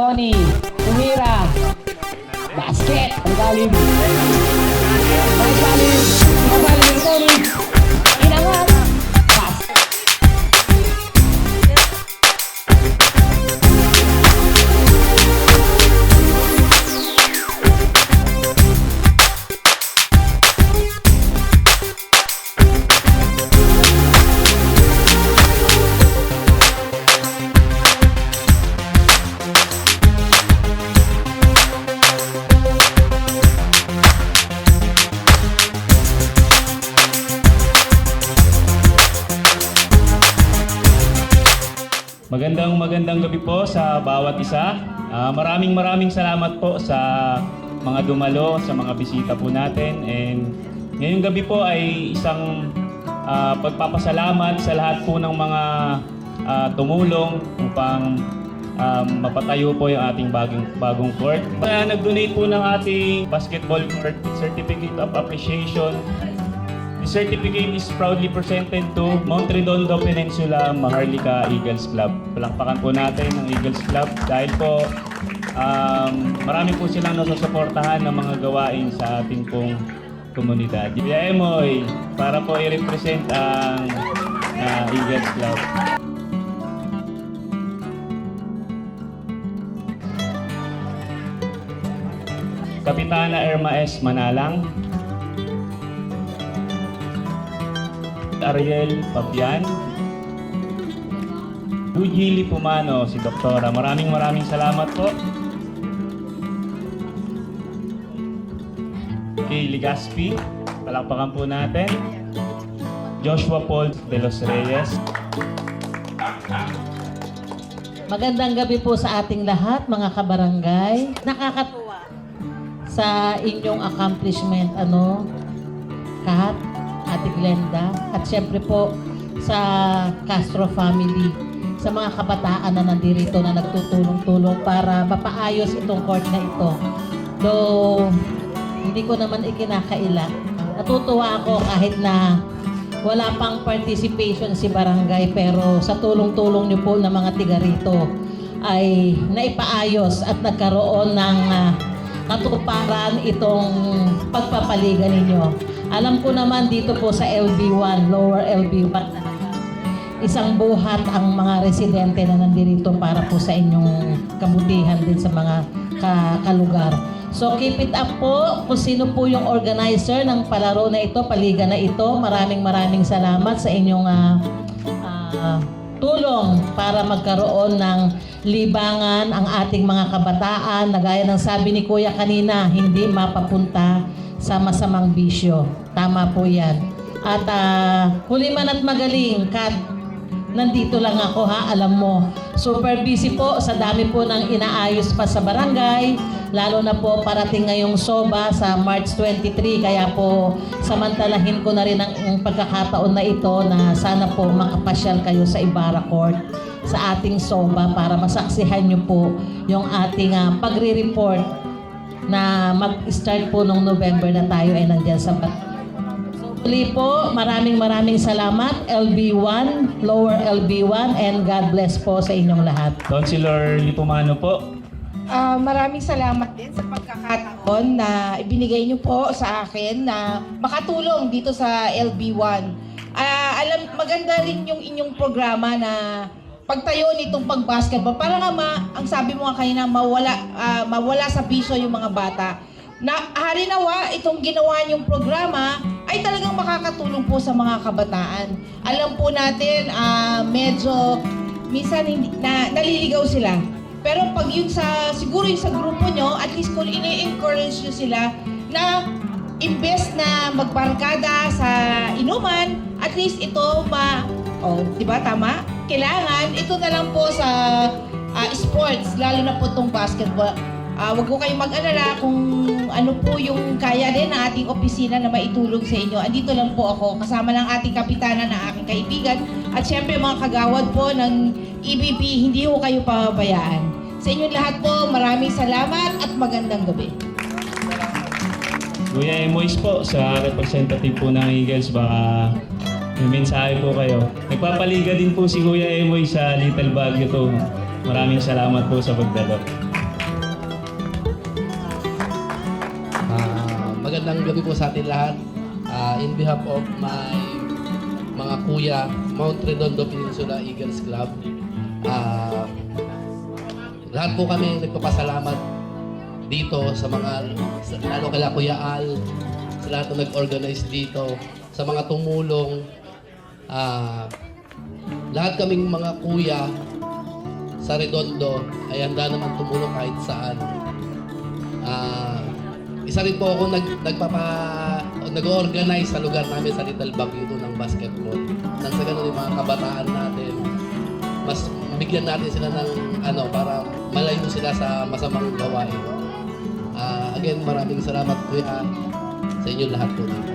Tony, tumira. Basket, ang galing. Ang galing. Ang galing, Tony. Inangat. Pass. Magandang gabi po sa bawat isa. Maraming salamat po sa mga dumalo, sa mga bisita po natin. And ngayong gabi po ay isang pagpapasalamat sa lahat po ng mga tumulong upang mapatayo po yung ating bagong court. Nag-donate po ng ating basketball court certificate of appreciation. The certificate is proudly presented to Mount Redondo Peninsula Maharlika Eagles Club. Palakpakan po natin ang Eagles Club dahil po marami po silang nasusuportahan ng mga gawain sa ating pong komunidad. Kuya Emoy, para po i-represent ang Eagles Club. Kapitana Irma S. Manalang, Ariel Pabian, Luigi Lipumano, si Doktora. Maraming salamat po. Kay Ligaspi, palakpakan po natin. Joshua Paul de los Reyes. Magandang gabi po sa ating lahat, mga kabarangay. Nakakatuwa sa inyong accomplishment, Kat, Ate Glenda, at syempre po sa Castro family, sa mga kabataan na nandirito na nagtutulong-tulong para mapaayos itong court na ito. Though, hindi ko naman ikinakaila. Natutuwa ako kahit na wala pang participation si barangay, pero sa tulong-tulong niyo po ng mga tiga rito ay naipaayos at nagkaroon ng katuparan itong pagpapaligan ninyo. Alam ko naman dito po sa LB1, Lower LB1 talaga, isang buhat ang mga residente na nandito para po sa inyong kabutihan din sa mga kalugar. So keep it up po kung sino po yung organizer ng palaro na ito, paligan na ito. Maraming salamat sa inyong tulong para magkaroon ng libangan ang ating mga kabataan na gaya ng sabi ni Kuya kanina, hindi mapapunta sa masamang bisyo. Tama po yan. At huli man at magaling, Kat, nandito lang ako alam mo. Super busy po, sa dami po ng inaayos pa sa barangay, lalo na po parating ngayong SOBA sa March 23, kaya po samantalahin ko na rin ang pagkakataon na ito na sana po makapasyal kayo sa Ibarra Court sa ating SOBA para masaksihan nyo po yung ating pagre-report na mag-start po nung November na tayo ay nandyan sa Muli po, maraming salamat, LB1, Lower LB1, and God bless po sa inyong lahat. Councilor Lipumano po. Maraming salamat din sa pagkakataon na ibinigay niyo po sa akin na makatulong dito sa LB1. Maganda rin yung inyong programa na pagtayo nitong pag-basketball para nga ang sabi mo nga kanina, mawala sa piso yung mga bata. Na harinawa itong ginawa niyong programa ay talagang makakatulong po sa mga kabataan. Alam po natin, medyo minsan naliligaw sila. Pero pag yun siguro yung sa grupo nyo, at least kung ini-encourage nyo sila na imbes na magbarkada sa inuman, at least ito di ba tama? Kailangan, ito na lang po sa sports, lalo na po itong basketball. Wag ko kayong mag-alala kung ano po yung kaya din ng ating opisina na maitulong sa inyo. Andito lang po ako, kasama ng ating kapitana na aking kaibigan. At syempre mga kagawad po ng EBP, hindi ko kayo pababayaan. Sa inyong lahat po, maraming salamat at magandang gabi. Kuya Emoys po, sa representative po ng Eagles, baka may mensahe po kayo. Nagpapaliga din po si Kuya Emoy sa Little Baguio to. Maraming salamat po sa pagdalo. magandang gabi po sa atin lahat. In behalf of my mga kuya, Mount Redondo Peninsula Eagles Club, lahat po kami nagpapasalamat dito sa mga, lalo kala Kuya Al, sa lahat na nag-organize dito, sa mga tumulong, lahat kaming mga kuya sa Redondo ay handa naman tumulong kahit saan. Isa rin po ako nag-organize sa lugar namin sa Little Baguio ng basketball. Nang sa ganun yung mga kabataan natin, mas bigyan natin sila ng para malayo sila sa masamang gawain. Again, maraming salamat Kuya sa inyo lahat po dito.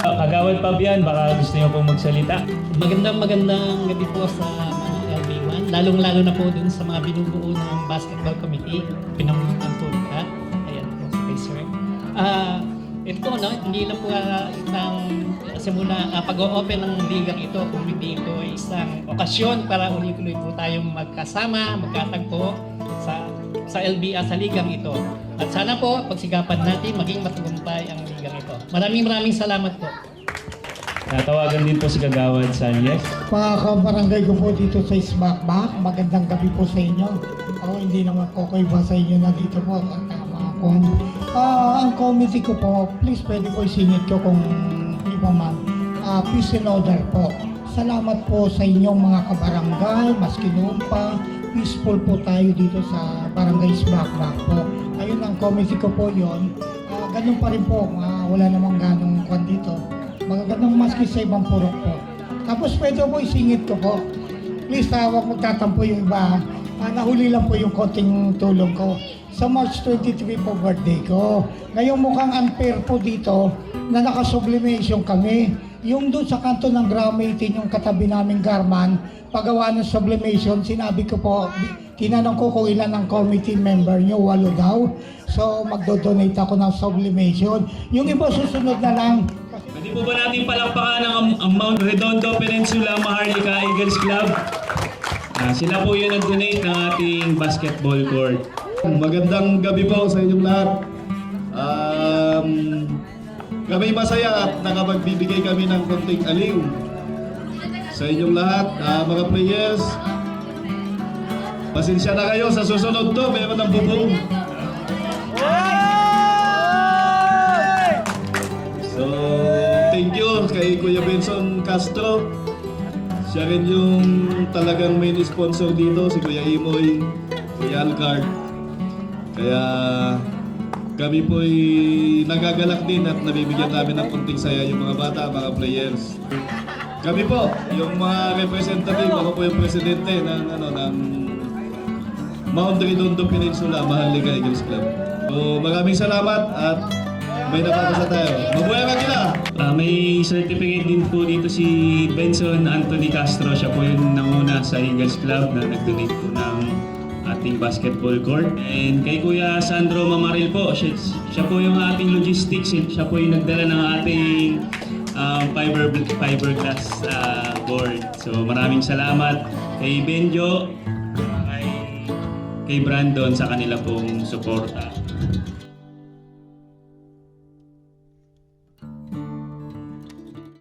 Kagawad Fabian, baka gusto niyo po magsalita. Magandang gabi po sa mga LB1, lalong-lalo na po dun sa mga binubuo ng basketball committee, pinamunutan po ka. Ayan po si Kay Sir. Ito, no, hindi na po isang simula pag-o-open ng ligang ito, kung hindi ito ay isang okasyon para uli-tuloy po tayong magkasama, magkatagpo sa LBA sa ligang ito. At sana po, pagsikapan natin, maging matagumpay ang ligang ito. Maraming salamat po. Natawagan din po si Kagawad Sanyes. Mga kabarangay ko po dito sa Isbakbak, magandang gabi po sa inyo. Ako hindi naman po ko iba sa inyo na dito po. Ang committee ko po, please pwede ko isingit ko kung di ba man. Peace and order po. Salamat po sa inyong mga kabarangay, maski noon pa, peaceful po tayo dito sa barangay Isbakbak po. Ayun ang committee ko po yun. Ganun pa rin po, wala namang ganong kwan dito. Magagandang maski sa ibang purok po. Tapos pwede po isingit ko po. Please, huwag magtatampo yung iba. Nahuli lang po yung konting tulong ko. Sa March 23 po birthday ko. Ngayon mukhang unfair po dito na nakasublimation kami. Yung doon sa kanto ng Gramatin, yung katabi naming Garman, paggawa ng sublimation, sinabi ko po, tinanong ko kung ilan ang committee member nyo, 8 daw. So magdo-donate ako ng sublimation. Yung iba susunod na lang. Pwede po ba natin palakpakan ang Mount Redondo Peninsula Maharlika Eagles Club? Sila po yung nag-donate ng ating basketball court. Magandang gabi po sa inyong lahat. Kami masaya at nakapagbibigay kami ng konting aliw sa inyong lahat, mga players. Pasensya na kayo sa susunod to, meron ng bubong. So, thank you kay Kuya Benson Castro. Siya rin yung talagang main sponsor dito, si Kuya Imoy, Kuya Alcard. Kaya kami po'y nagagalak din at nabibigyan namin ng kunting saya yung mga bata, mga players. Kami po, yung mga representative, ako po yung presidente ng Mount Redondo Peninsula Maharlika Eagles Club. So maraming salamat at may napapasa tayo. Mabuhay ka kila! May certificate din po dito si Benson Anthony Castro. Siya po yung nanguna sa Eagles Club na nag-donate po ng ating basketball court. And kay Kuya Sandro Mamaril po, siya po yung ating logistics. Siya po yung nagdala ng ating fiberglass board. So maraming salamat kay Benjo, kay Brandon sa kanila pong suporta.